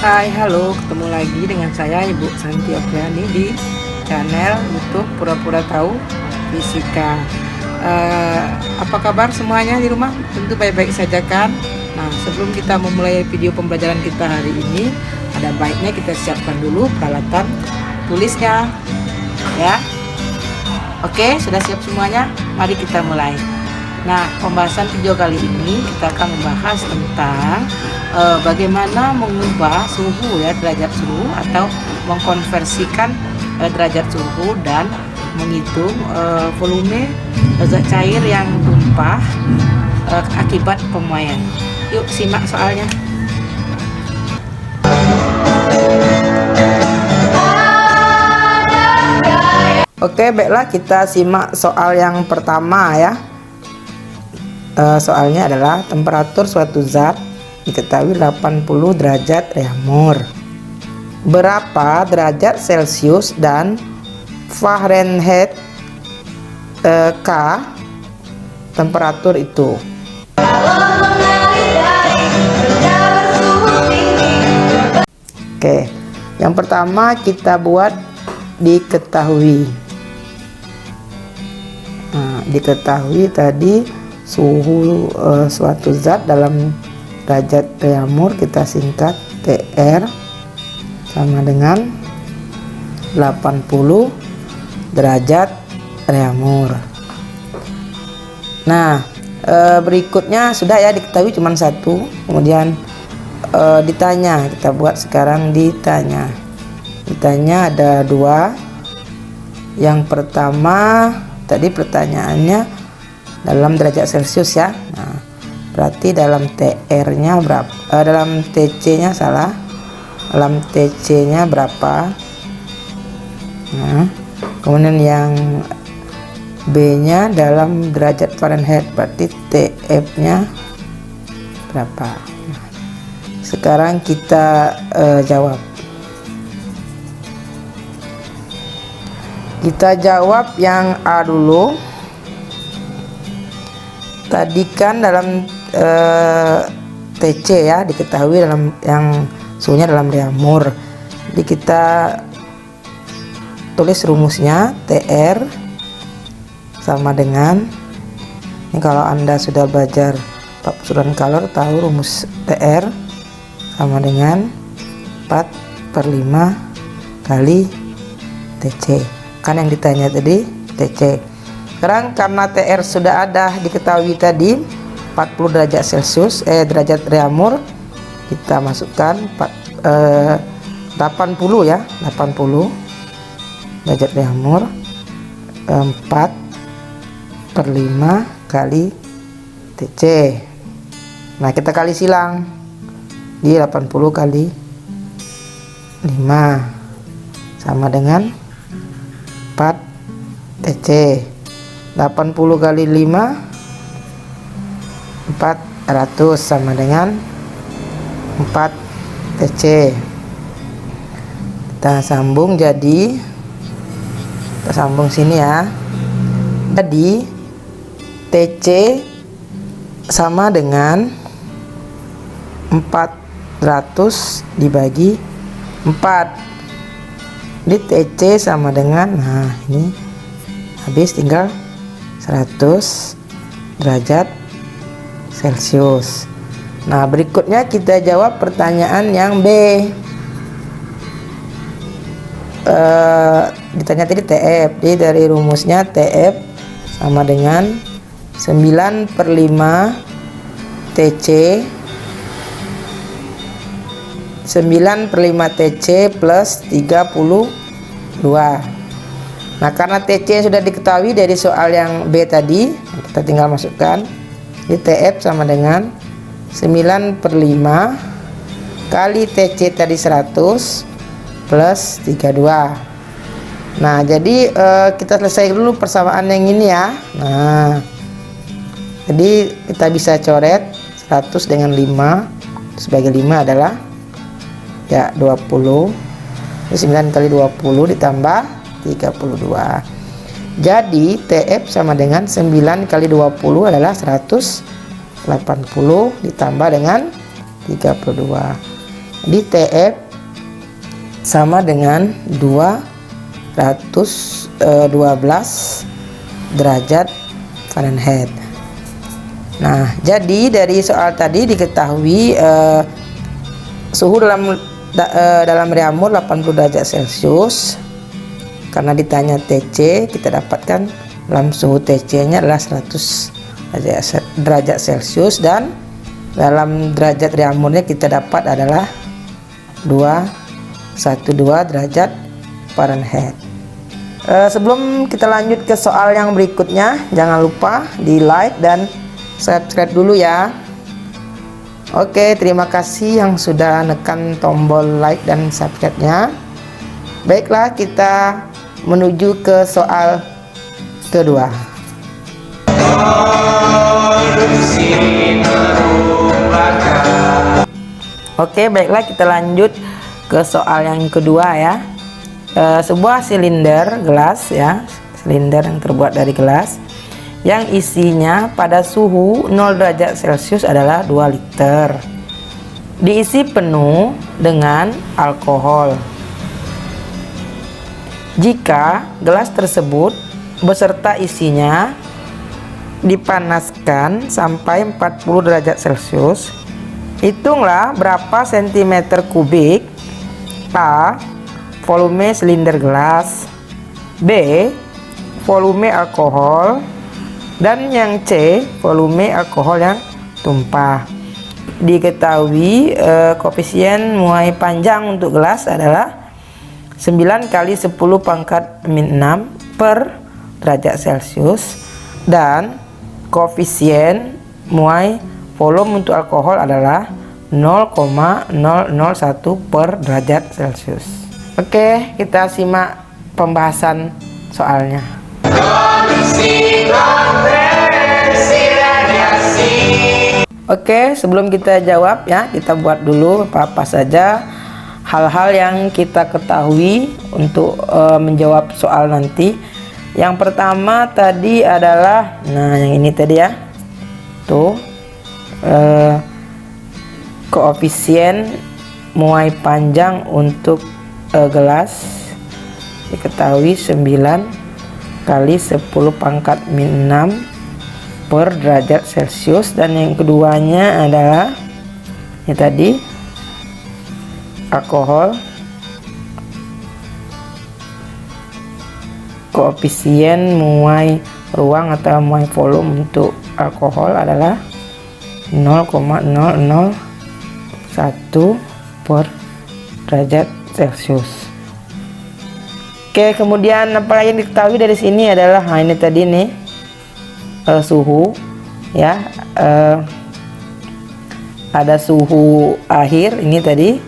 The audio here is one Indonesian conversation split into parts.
Hai, halo, ketemu lagi dengan saya Ibu Santi Opriani di channel YouTube Pura-Pura Tahu Fisika. Apa kabar semuanya di rumah? Tentu baik-baik saja kan? Nah, sebelum kita memulai video pembelajaran kita hari ini, ada baiknya kita siapkan dulu peralatan tulisnya, ya. Oke, sudah siap semuanya? Mari kita mulai. Nah, pembahasan video kali ini kita akan membahas tentang bagaimana mengubah suhu, ya, derajat suhu, atau mengkonversikan derajat suhu dan menghitung volume zat cair yang tumpah akibat pemuaian. Yuk simak soalnya. Oke, baiklah, kita simak soal yang pertama, ya. Soalnya adalah temperatur suatu zat diketahui 80 derajat Reaumur. Berapa derajat Celcius dan Fahrenheit K temperatur itu? Oke, yang pertama kita buat diketahui. Nah, diketahui tadi suhu suatu zat dalam derajat Reaumur kita singkat TR sama dengan 80 derajat Reaumur. Nah, berikutnya sudah, ya, diketahui cuma satu. Kemudian ditanya, kita buat sekarang ditanya ada dua. Yang pertama tadi pertanyaannya dalam derajat Celcius, ya. Nah, berarti dalam TR-nya berapa? Dalam TC-nya salah. Dalam TC-nya berapa? Nah, kemudian yang B-nya dalam derajat Fahrenheit, berarti TF-nya berapa? Nah, sekarang kita jawab. Kita jawab yang A dulu. Tadi kan dalam TC, ya, diketahui dalam yang suhunya dalam Reaumur. Jadi kita tulis rumusnya TR sama dengan, ini kalau Anda sudah belajar Pak Kalor tahu rumus TR sama dengan 4/5 kali TC. Kan yang ditanya tadi TC. Sekarang karena TR sudah ada diketahui tadi 40 derajat Celcius, derajat Reaumur, kita masukkan 80, ya, 80 derajat Reaumur 4/5 kali TC. Nah, kita kali silang di 80 kali 5 sama dengan 4 TC. 80 kali 5 400 sama dengan 4 TC. Kita sambung, jadi kita sambung sini, ya. Jadi TC sama dengan 400 dibagi 4. Jadi TC sama dengan, nah, ini habis tinggal 100 derajat Celcius. Nah, berikutnya kita jawab pertanyaan yang B. Ditanya tadi TF, jadi dari rumusnya TF sama dengan 9/5 TC 9/5 TC plus 32. Nah, karena TC sudah diketahui dari soal yang B tadi, kita tinggal masukkan. Jadi TF sama dengan 9/5 kali TC tadi 100 plus 32. Nah, jadi kita selesai dulu persamaan yang ini, ya. Nah, jadi kita bisa coret 100 dengan 5 sebagai 5 adalah, ya, 20. 9 kali 20 ditambah 32. Jadi TF sama dengan 9 kali 20 adalah 180 ditambah dengan 32. Di TF sama dengan 212 derajat Fahrenheit. Nah, jadi dari soal tadi diketahui suhu dalam reaumur 80 derajat Celcius. Karena ditanya TC, kita dapatkan dalam suhu TC nya adalah 100 derajat Celcius, dan dalam derajat reaumurnya kita dapat adalah 212 derajat Fahrenheit. Sebelum kita lanjut ke soal yang berikutnya, jangan lupa di like dan subscribe dulu ya. Oke, terima kasih yang sudah nekan tombol like dan subscribe-nya. Baiklah, kita menuju ke soal kedua. Oke, baiklah, kita lanjut ke soal yang kedua ya. Sebuah silinder gelas ya, silinder yang terbuat dari gelas yang isinya pada suhu 0 derajat Celcius adalah 2 liter, diisi penuh dengan alkohol. Jika gelas tersebut beserta isinya dipanaskan sampai 40 derajat Celcius, hitunglah berapa sentimeter kubik A. volume silinder gelas, B. volume alkohol, dan yang C. volume alkohol yang tumpah. Diketahui koefisien muai panjang untuk gelas adalah 9 kali 10 pangkat min 6 per derajat Celcius, dan koefisien muai volume untuk alkohol adalah 0,001 per derajat Celcius. Oke, kita simak pembahasan soalnya. Oke, sebelum kita jawab ya, kita buat dulu apa saja hal-hal yang kita ketahui untuk menjawab soal nanti. Yang pertama tadi adalah, nah yang ini tadi ya, tuh koefisien muai panjang untuk gelas diketahui 9 kali 10 pangkat min 6 per derajat Celcius, dan yang keduanya adalah ini tadi alkohol, koefisien muai ruang atau muai volume untuk alkohol adalah 0,001 per derajat Celcius. Oke, kemudian apa yang diketahui dari sini adalah, nah ini tadi nih suhu ya, ada suhu akhir, ini tadi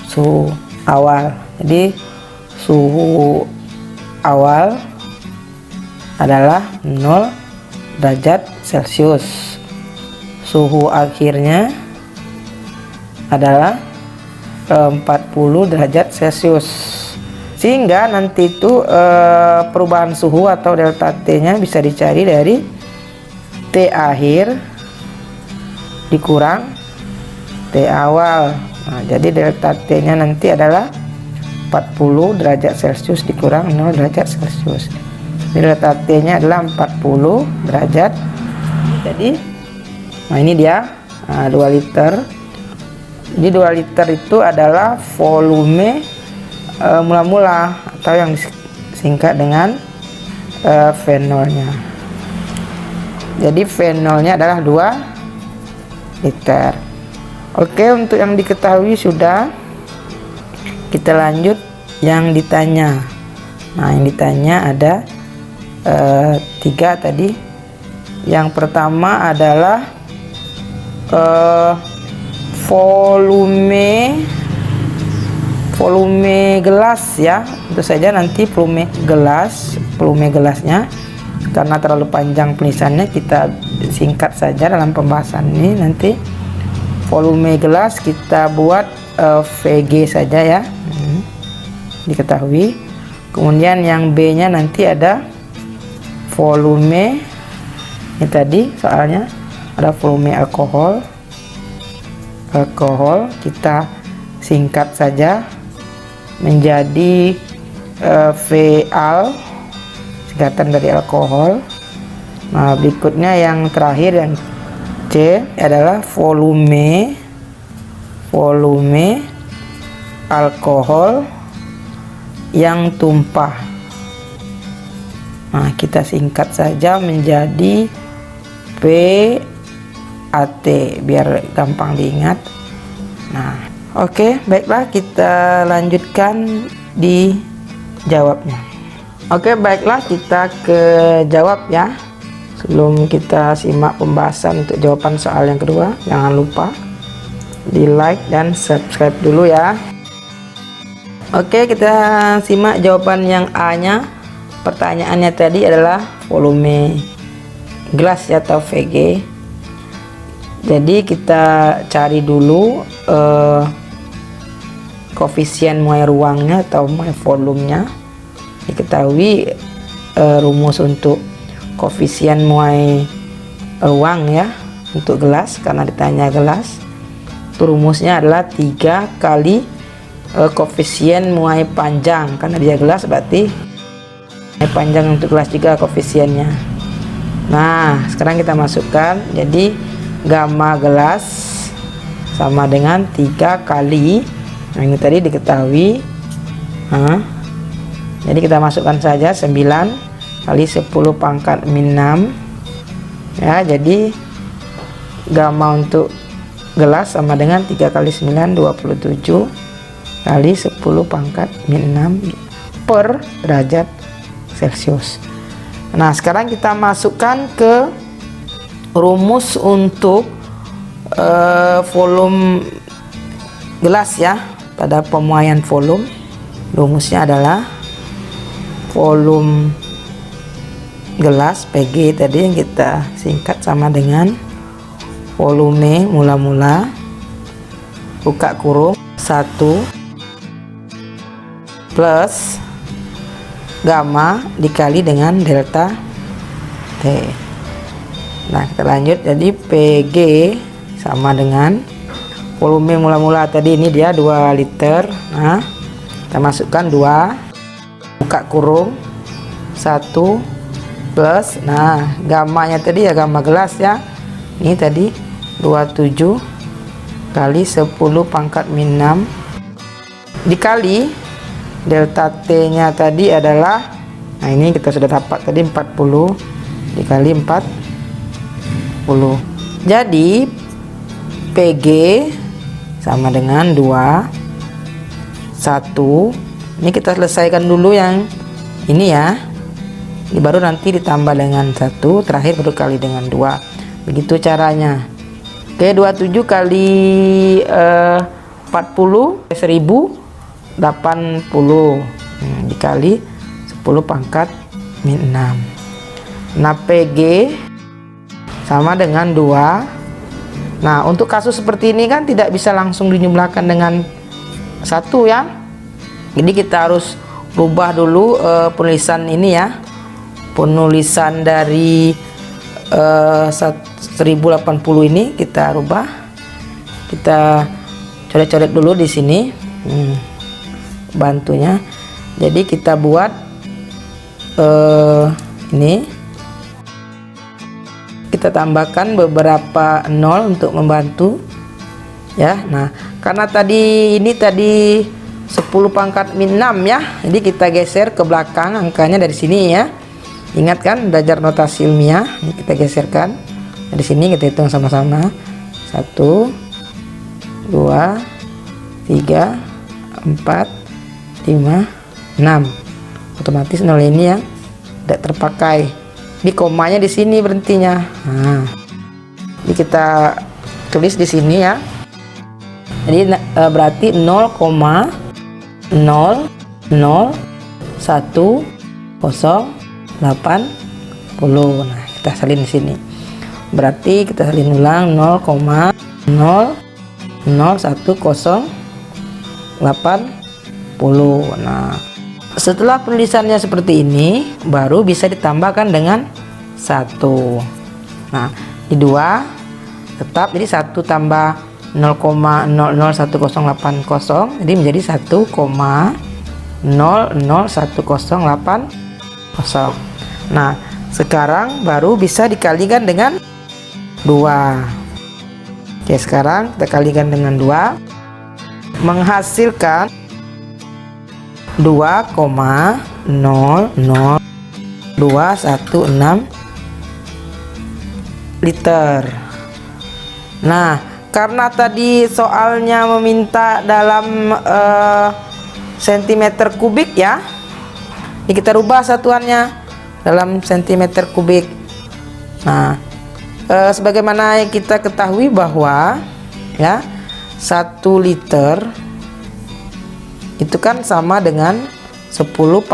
suhu awal. Jadi suhu awal adalah 0 derajat Celcius, suhu akhirnya adalah 40 derajat Celcius, sehingga nanti itu perubahan suhu atau delta T nya bisa dicari dari T akhir dikurang T awal. Nah, jadi delta T nya nanti adalah 40 derajat Celcius dikurang 0 derajat Celcius. Delta T nya adalah 40 derajat. Jadi nah ini dia 2 liter. Jadi 2 liter itu adalah volume mula-mula atau yang disingkat dengan V0-nya. Jadi V0-nya adalah 2 liter. Oke, untuk yang diketahui sudah. Kita lanjut yang ditanya. Nah, yang ditanya ada 3 tadi. Yang pertama adalah volume gelas ya. Tentu saja nanti volume gelasnya, karena terlalu panjang tulisannya kita singkat saja dalam pembahasan ini. Nanti volume gelas kita buat VG saja ya, diketahui. Kemudian yang B nya nanti ada volume, ini tadi soalnya ada volume alkohol kita singkat saja menjadi VAL, singkatan dari alkohol. Nah, berikutnya yang terakhir yang C adalah volume alkohol yang tumpah. Nah, kita singkat saja menjadi PAT biar gampang diingat. Nah, oke, baiklah, kita lanjutkan di jawabnya. Oke, baiklah, kita ke jawab ya. Sebelum kita simak pembahasan untuk jawaban soal yang kedua, jangan lupa di like dan subscribe dulu ya. Oke, kita simak jawaban yang A nya. Pertanyaannya tadi adalah volume gelas ya, atau VG. Jadi kita cari dulu koefisien muai ruangnya atau muai volumenya. Diketahui rumus untuk koefisien muai ruang ya untuk gelas, karena ditanya gelas, itu rumusnya adalah 3 kali koefisien muai panjang, karena dia gelas berarti muai panjang untuk gelas juga koefisiennya. Nah, sekarang kita masukkan, jadi gamma gelas sama dengan 3 kali, nah ini tadi diketahui. Jadi kita masukkan saja 9 kali 10 pangkat min 6 ya, jadi gamma untuk gelas sama dengan 3 kali 9 27 kali 10 pangkat min 6 per derajat Celcius. Nah, sekarang kita masukkan ke rumus untuk volume gelas ya. Pada pemuaian volume, rumusnya adalah volume gelas PG tadi yang kita singkat sama dengan volume mula-mula buka kurung 1 plus gamma dikali dengan delta T. Nah, kita lanjut, jadi PG sama dengan volume mula-mula tadi, ini dia 2 liter. Nah, kita masukkan 2 buka kurung 1 plus, nah gammanya tadi ya gamma gelas ya, ini tadi 27 kali 10 pangkat min 6 dikali delta T nya tadi adalah, nah ini kita sudah dapat tadi 40 dikali 40, jadi PG sama dengan 2 1. Ini kita selesaikan dulu yang ini ya, ini baru nanti ditambah dengan 1, terakhir baru kali dengan 2, begitu caranya. Oke, 27 kali 40 1080 dikali 10 pangkat min 6. Nah, PG sama dengan 2. Nah, untuk kasus seperti ini kan tidak bisa langsung dijumlahkan dengan 1 ya, jadi kita harus rubah dulu penulisan ini ya, penulisan dari 1080 ini kita rubah, kita coret-coret dulu di sini bantunya. Jadi kita buat ini, kita tambahkan beberapa nol untuk membantu ya. Nah, karena tadi ini tadi 10 pangkat min 6 ya, jadi kita geser ke belakang angkanya dari sini ya. Ingat kan belajar notasi ilmiah, ini kita geserkan dari sini, kita hitung sama-sama 1 2 3 4 5 6, otomatis nol ini yang tidak terpakai, di komanya di sini berhentinya. Nah, jadi kita tulis di sini ya, jadi berarti 0,00108 10. Nah, kita salin di sini. Berarti kita salin ulang 0,01080. Nah, setelah penulisannya seperti ini baru bisa ditambahkan dengan 1. Nah, di 2 tetap, jadi 1 tambah 0,001080, jadi menjadi 1,001080. Nah, sekarang baru bisa dikalikan dengan 2. Oke, sekarang kita kalikan dengan 2, menghasilkan 2,00216 liter. Nah, karena tadi soalnya meminta dalam sentimeter kubik ya, ini kita rubah satuannya dalam sentimeter kubik. Nah, sebagaimana kita ketahui bahwa ya 1 liter itu kan sama dengan 10⁻³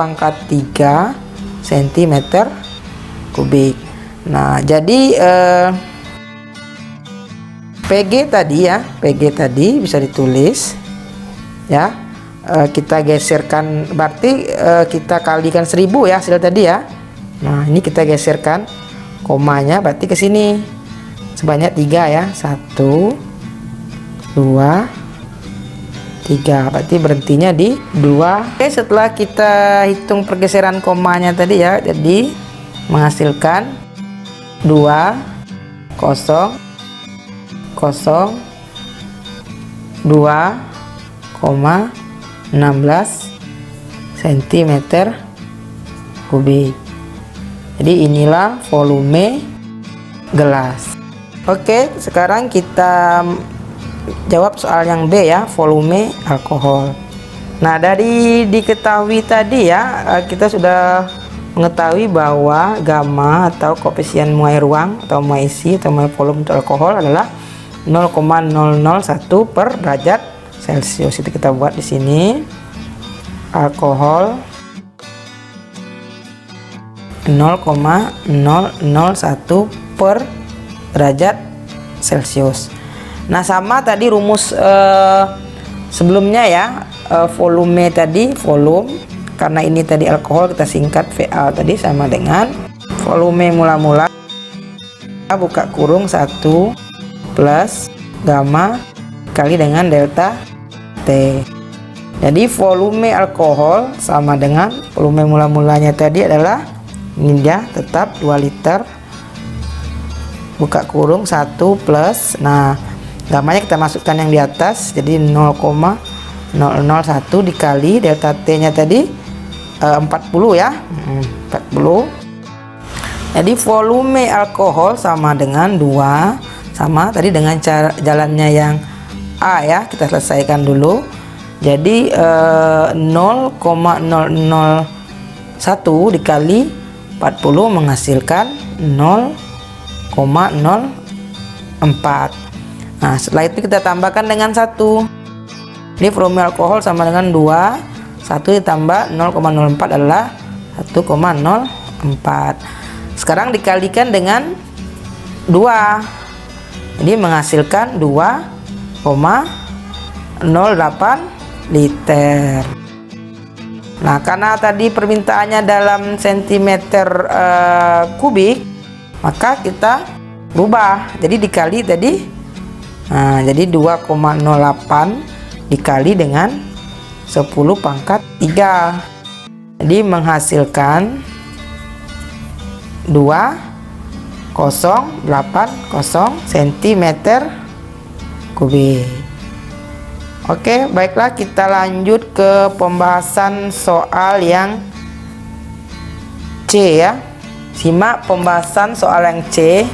cm kubik. Nah, jadi PG tadi ya, PG tadi bisa ditulis ya, kita geserkan, berarti kita kalikan 1000 ya hasil tadi ya. Nah, ini kita geserkan komanya berarti ke sini sebanyak 3 ya, 1 2 3, berarti berhentinya di 2. Oke, setelah kita hitung pergeseran komanya tadi ya, jadi menghasilkan 2,002,16 cm kubik. Jadi inilah volume gelas. Oke, sekarang kita jawab soal yang B ya, volume alkohol. Nah, dari diketahui tadi ya, kita sudah mengetahui bahwa gamma atau koefisien muai ruang atau muai isi atau muai volume untuk alkohol adalah 0,001 per derajat Celcius. Itu kita buat di sini. Alkohol 0,001 per derajat Celcius. Nah, sama tadi rumus sebelumnya ya, volume tadi, volume karena ini tadi alkohol kita singkat VA tadi sama dengan volume mula-mula buka kurung 1 plus gamma kali dengan delta T. Jadi volume alkohol sama dengan volume mula-mulanya tadi adalah ini dia, tetap 2 liter buka kurung 1 plus, nah gamanya kita masukkan yang di atas, jadi 0,001 dikali delta T nya tadi 40 ya, 40. Jadi volume alkohol sama dengan 2, sama tadi dengan cara jalannya yang A ya, kita selesaikan dulu. Jadi 0,001 dikali 40 menghasilkan 0,04. Nah, setelah itu kita tambahkan dengan 1. Ini volume alkohol sama dengan 2, 1 ditambah 0,04 adalah 1,04. Sekarang dikalikan dengan 2, jadi menghasilkan 2,08 liter. Nah, karena tadi permintaannya dalam sentimeter kubik, maka kita rubah jadi dikali tadi. Nah, jadi 2,08 dikali dengan 10⁻³, jadi menghasilkan 2080 cm kubik. Oke, baiklah, kita lanjut ke pembahasan soal yang C ya. Simak pembahasan soal yang C.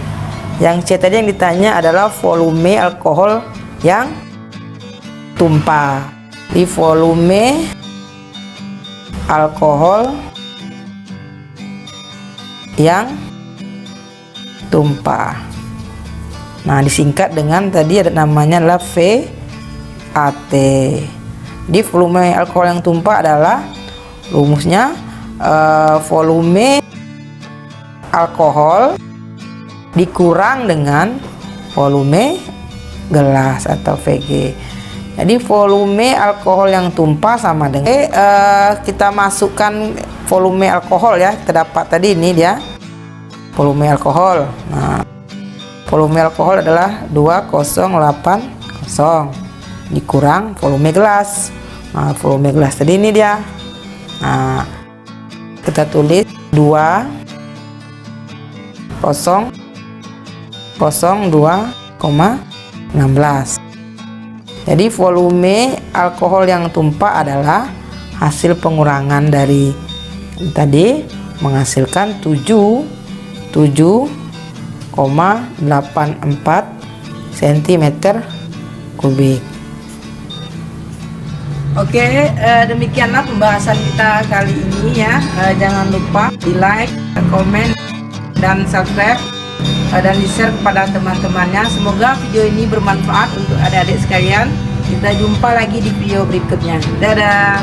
Yang C tadi yang ditanya adalah volume alkohol yang tumpah. Di volume alkohol yang tumpah. Nah, disingkat dengan tadi ada namanya adalah VAT. Di volume alkohol yang tumpah adalah rumusnya volume alkohol dikurang dengan volume gelas atau VG. Jadi volume alkohol yang tumpah sama dengan kita masukkan volume alkohol ya, kita dapat tadi ini dia volume alkohol. Nah, volume alkohol adalah 2080 kosong dikurang volume gelas. Nah, volume gelas tadi ini dia. Nah, kita tulis 2,02,16. Jadi volume alkohol yang tumpah adalah hasil pengurangan dari tadi menghasilkan 7,84 cm kubik. Oke, demikianlah pembahasan kita kali ini ya. Jangan lupa di like, komen, dan subscribe, dan di share kepada teman-temannya. Semoga video ini bermanfaat untuk adik-adik sekalian. Kita jumpa lagi di video berikutnya. Dadah.